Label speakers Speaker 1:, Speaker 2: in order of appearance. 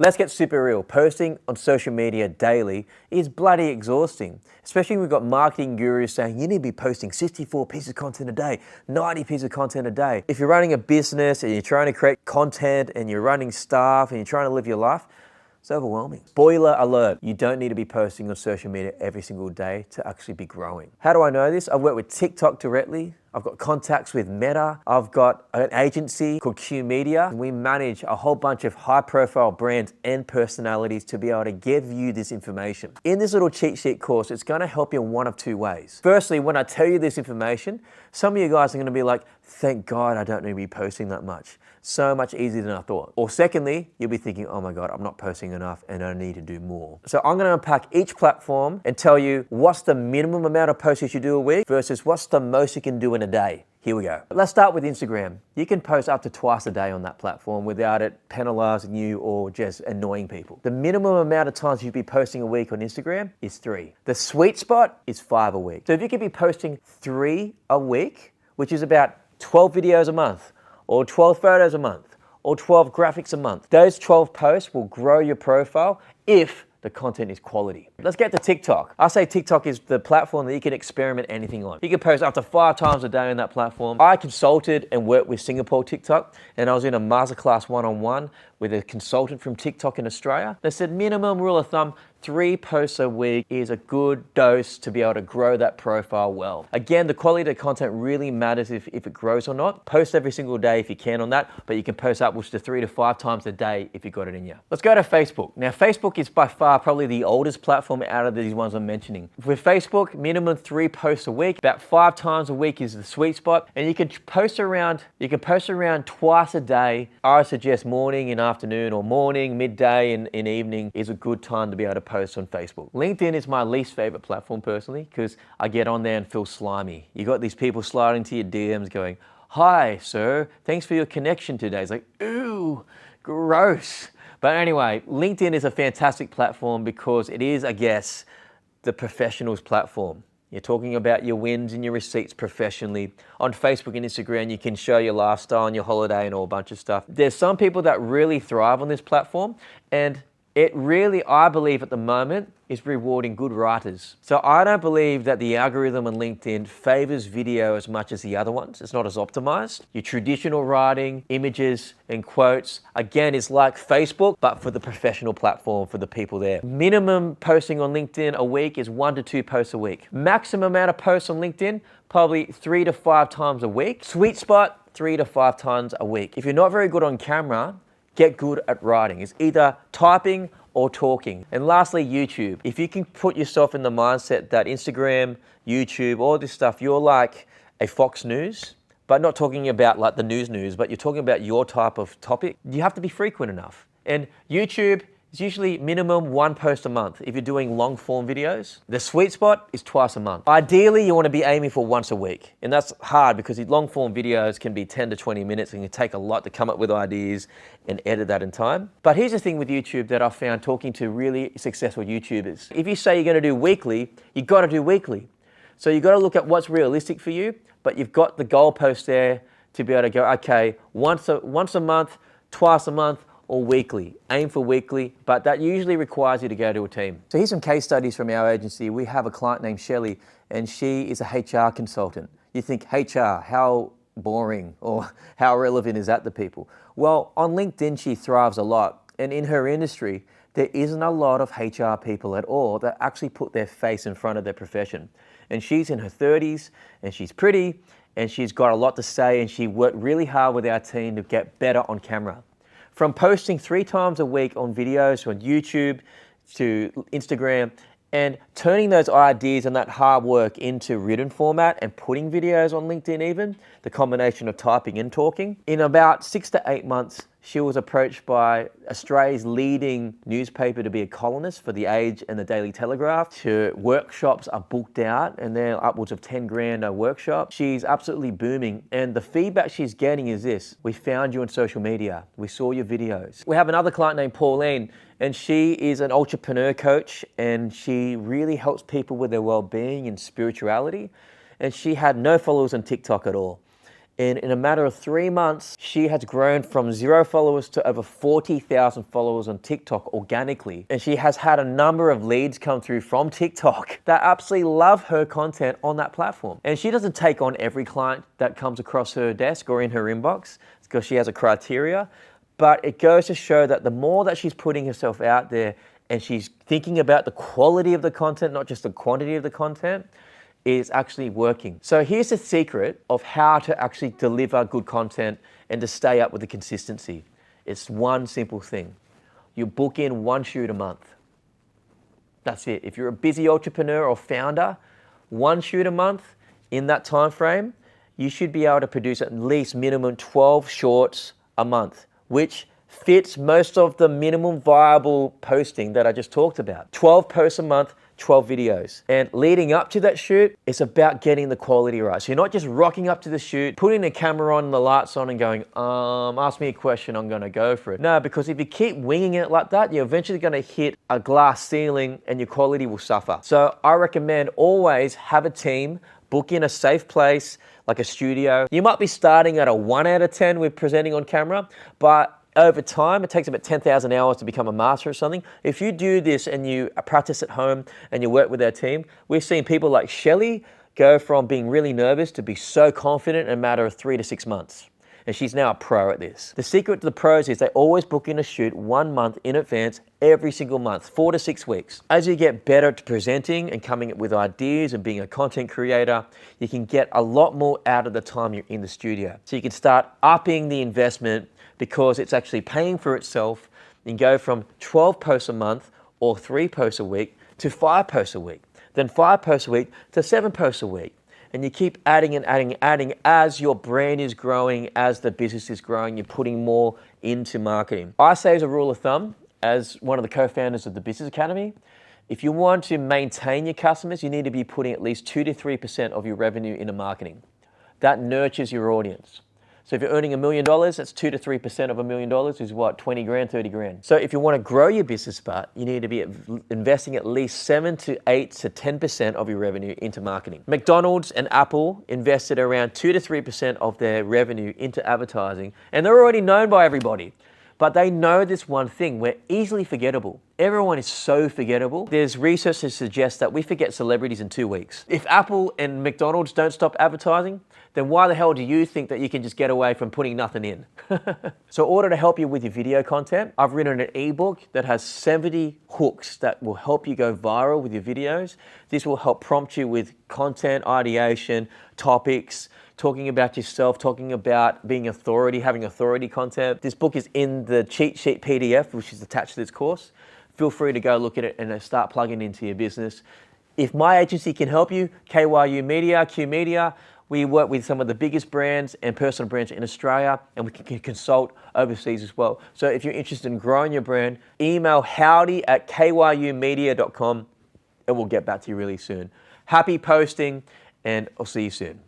Speaker 1: Let's get super real. Posting on social media daily is bloody exhausting, especially when we've got marketing gurus saying you need to be posting 64 pieces of content a day, 90 pieces of content a day. If you're running a business and you're trying to create content and you're running staff and you're trying to live your life, it's overwhelming. Spoiler alert, you don't need to be posting on social media every single day to actually be growing. How do I know this? I've worked with TikTok directly. I've got contacts with Meta. I've got an agency called Q Media. We manage a whole bunch of high profile brands and personalities to be able to give you this information. In this little cheat sheet course, it's gonna help you in one of two ways. Firstly, when I tell you this information, some of you guys are gonna be like, thank God I don't need to be posting that much. So much easier than I thought. Or secondly, you'll be thinking, oh my God, I'm not posting enough and I need to do more. So I'm gonna unpack each platform and tell you what's the minimum amount of posts you should do a week versus what's the most you can do in a day. Here we go. Let's start with Instagram. You can post up to twice a day on that platform without it penalizing you or just annoying people. The minimum amount of times you'd be posting a week on Instagram is 3. The sweet spot is 5 a week. So if you could be posting 3 a week, which is about 12 videos a month, or 12 photos a month, or 12 graphics a month, those 12 posts will grow your profile if the content is quality. Let's get to TikTok. I say TikTok is the platform that you can experiment anything on. You can post up to 5 times a day on that platform. I consulted and worked with Singapore TikTok, and I was in a masterclass one-on-one with a consultant from TikTok in Australia. They said minimum rule of thumb, 3 posts a week is a good dose to be able to grow that profile well. Again, the quality of the content really matters if it grows or not. Post every single day if you can on that, but you can post upwards to 3 to 5 times a day if you got it in you. Let's go to Facebook. Now, Facebook is by far probably the oldest platform out of these ones I'm mentioning. With Facebook, minimum 3 posts a week, about 5 times a week is the sweet spot, and you can post around twice a day. I suggest morning and afternoon, or morning, midday, and evening is a good time to be able to post on Facebook. LinkedIn is my least favorite platform personally because I get on there and feel slimy. You got these people sliding to your DMs going, hi, sir, thanks for your connection today. It's like, ooh, gross. But anyway, LinkedIn is a fantastic platform because it is, I guess, the professionals platform. You're talking about your wins and your receipts professionally. On Facebook and Instagram, you can show your lifestyle and your holiday and all a bunch of stuff. There's some people that really thrive on this platform, and it really, I believe at the moment, is rewarding good writers. So I don't believe that the algorithm on LinkedIn favors video as much as the other ones. It's not as optimized. Your traditional writing, images, and quotes, again, is like Facebook, but for the professional platform, for the people there. Minimum posting on LinkedIn a week is 1 to 2 posts a week. Maximum amount of posts on LinkedIn, probably 3 to 5 times a week. Sweet spot, 3 to 5 times a week. If you're not very good on camera, get good at writing. It's either typing or talking. And lastly, YouTube. If you can put yourself in the mindset that Instagram, YouTube, all this stuff, you're like a Fox News, but not talking about like the news, but you're talking about your type of topic, you have to be frequent enough. And YouTube is usually minimum 1 post a month if you're doing long form videos. The sweet spot is twice a month. Ideally, you want to be aiming for once a week. And that's hard because these long form videos can be 10 to 20 minutes and it can take a lot to come up with ideas and edit that in time. But here's the thing with YouTube that I found talking to really successful YouTubers. If you say you're going to do weekly, you got to do weekly. So you got to look at what's realistic for you, but you've got the goalpost there to be able to go, okay, once a month, twice a month, or weekly. Aim for weekly, but that usually requires you to go to a team. So here's some case studies from our agency. We have a client named Shelley, and she is a HR consultant. You think HR, how boring or how relevant is that to people? Well, on LinkedIn, she thrives a lot. And in her industry, there isn't a lot of HR people at all that actually put their face in front of their profession. And she's in her 30s, and she's pretty, and she's got a lot to say, and she worked really hard with our team to get better on camera. From posting 3 times a week on videos on YouTube to Instagram and turning those ideas and that hard work into written format and putting videos on LinkedIn even, the combination of typing and talking. In about 6 to 8 months, she was approached by Australia's leading newspaper to be a columnist for The Age and the Daily Telegraph. Her workshops are booked out and they're upwards of 10 grand a workshop. She's absolutely booming, and the feedback she's getting is this: we found you on social media, we saw your videos. We have another client named Pauline, and she is an entrepreneur coach, and she really helps people with their well-being and spirituality. And she had no followers on TikTok at all. And in a matter of 3 months, she has grown from 0 followers to over 40,000 followers on TikTok organically. And she has had a number of leads come through from TikTok that absolutely love her content on that platform. And she doesn't take on every client that comes across her desk or in her inbox because she has a criteria. But it goes to show that the more that she's putting herself out there and she's thinking about the quality of the content, not just the quantity of the content, is actually working. So here's the secret of how to actually deliver good content and to stay up with the consistency. It's one simple thing. You book in 1 shoot a month. That's it. If you're a busy entrepreneur or founder, 1 shoot a month in that time frame, you should be able to produce at least minimum 12 shorts a month, which fits most of the minimum viable posting that I just talked about. 12 posts a month, 12 videos. And leading up to that shoot, it's about getting the quality right. So you're not just rocking up to the shoot, putting the camera on, the lights on and going, ask me a question, I'm gonna go for it. No, because if you keep winging it like that, you're eventually gonna hit a glass ceiling and your quality will suffer. So I recommend always have a team, book in a safe place, like a studio. You might be starting at a 1 out of 10 with presenting on camera, but over time, it takes about 10,000 hours to become a master of something. If you do this and you practice at home and you work with our team, we've seen people like Shelly go from being really nervous to be so confident in a matter of 3 to 6 months. And she's now a pro at this. The secret to the pros is they always book in a shoot 1 month in advance, every single month, 4 to 6 weeks. As you get better at presenting and coming up with ideas and being a content creator, you can get a lot more out of the time you're in the studio. So you can start upping the investment because it's actually paying for itself and go from 12 posts a month or 3 posts a week to 5 posts a week, then 5 posts a week to 7 posts a week. And you keep adding and adding and adding as your brand is growing, as the business is growing, you're putting more into marketing. I say as a rule of thumb, as one of the co-founders of the Business Academy, if you want to maintain your customers, you need to be putting at least 2 to 3% of your revenue into marketing. That nurtures your audience. So if you're earning $1 million, that's 2 to 3% of $1 million is what, 20 grand, 30 grand. So if you want to grow your business, but you need to be investing at least 7 to 8 to 10% of your revenue into marketing. McDonald's and Apple invested around 2 to 3% of their revenue into advertising, and they're already known by everybody. But they know this one thing, we're easily forgettable. Everyone is so forgettable. There's research that suggests that we forget celebrities in 2 weeks. If Apple and McDonald's don't stop advertising, then why the hell do you think that you can just get away from putting nothing in? So in order to help you with your video content, I've written an ebook that has 70 hooks that will help you go viral with your videos. This will help prompt you with content, ideation, topics, talking about yourself, talking about being authority, having authority content. This book is in the cheat sheet PDF, which is attached to this course. Feel free to go look at it and start plugging into your business. If my agency can help you, KYU Media, Q Media, we work with some of the biggest brands and personal brands in Australia, and we can consult overseas as well. So if you're interested in growing your brand, email howdy@kyumedia.com and we'll get back to you really soon. Happy posting, and I'll see you soon.